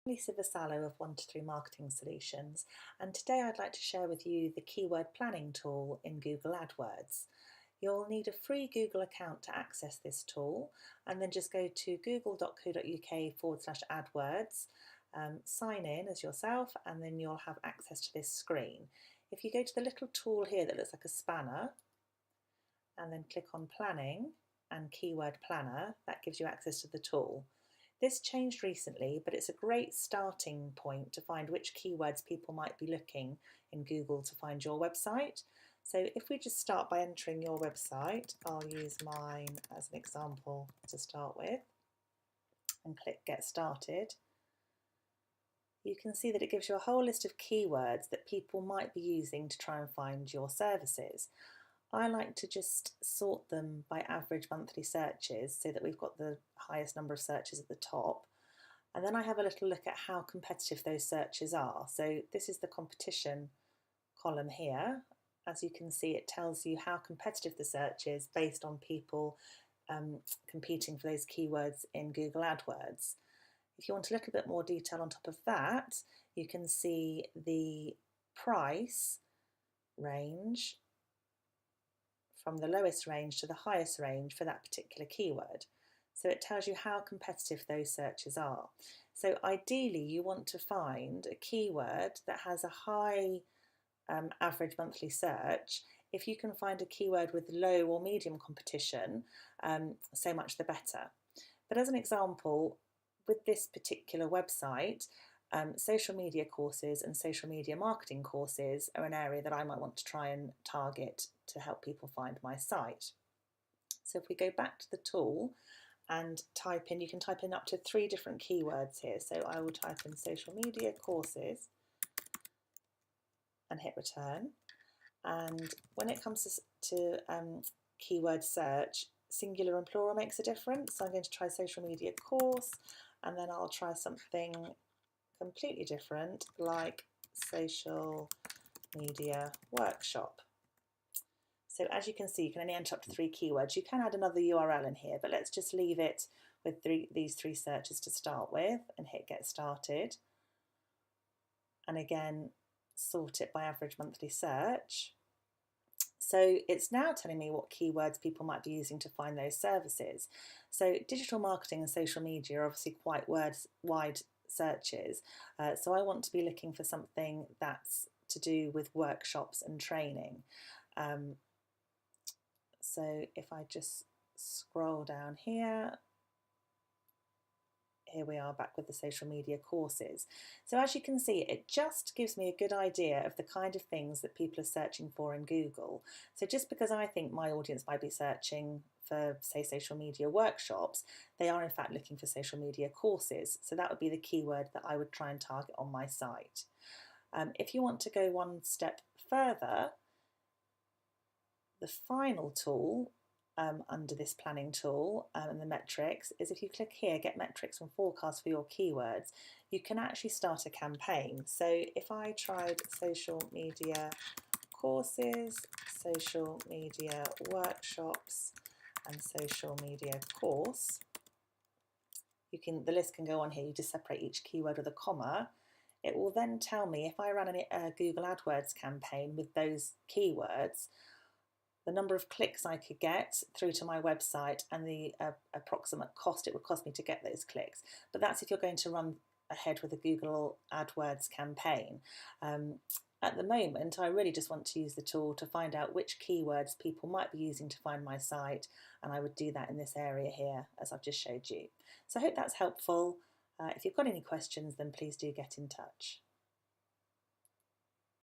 Lisa Vasallo of 1 to 3 Marketing Solutions, and today I'd like to share with you the keyword planning tool in Google Adwords. You'll need a free Google account to access this tool, and then just go to google.co.uk/adwords, sign in as yourself, and then you'll have access to this screen. If you go to the little tool here that looks like a spanner, and then click on Planning and Keyword Planner, that gives you access to the tool. This changed recently, but it's a great starting point to find which keywords people might be looking in Google to find your website. So if we just start by entering your website, I'll use mine as an example to start with and click Get Started. You can see that it gives you a whole list of keywords that people might be using to try and find your services. I like to just sort them by average monthly searches so that we've got the highest number of searches at the top. And then I have a little look at how competitive those searches are. So this is the competition column here. As you can see, it tells you how competitive the search is based on people competing for those keywords in Google AdWords. If you want a little bit more detail on top of that, you can see the price range from the lowest range to the highest range for that particular keyword. So it tells you how competitive those searches are. So ideally you want to find a keyword that has a high average monthly search. If you can find a keyword with low or medium competition, so much the better. But as an example, with this particular website, social media courses and social media marketing courses are an area that I might want to try and target to help people find my site. So if we go back to the tool and type in, you can type in up to 3 different keywords here. So I will type in social media courses and hit return. And when it comes to keyword search, singular and plural makes a difference. So I'm going to try social media course, and then I'll try something completely different like social media workshop. So as you can see, you can only enter up to 3 keywords. You can add another URL in here, but let's just leave it with these 3 searches to start with and hit Get Started. And again, sort it by average monthly search. So it's now telling me what keywords people might be using to find those services. So digital marketing and social media are obviously quite wide searches. So I want to be looking for something that's to do with workshops and training. So if I just scroll down here we are back with the social media courses. So as you can see, it just gives me a good idea of the kind of things that people are searching for in Google. So just because I think my audience might be searching for, say, social media workshops, they are in fact looking for social media courses. So that would be the keyword that I would try and target on my site. If you want to go one step further, the final tool under this planning tool and the metrics is if you click here, get metrics and forecast for your keywords, you can actually start a campaign. So if I tried social media courses, social media workshops and social media course, the list can go on here. You just separate each keyword with a comma. It will then tell me if I ran a Google AdWords campaign with those keywords, the number of clicks I could get through to my website and the approximate cost it would cost me to get those clicks. But that's if you're going to run ahead with a Google AdWords campaign. At the moment, I really just want to use the tool to find out which keywords people might be using to find my site, and I would do that in this area here, as I've just showed you. So I hope that's helpful. If you've got any questions, then please do get in touch.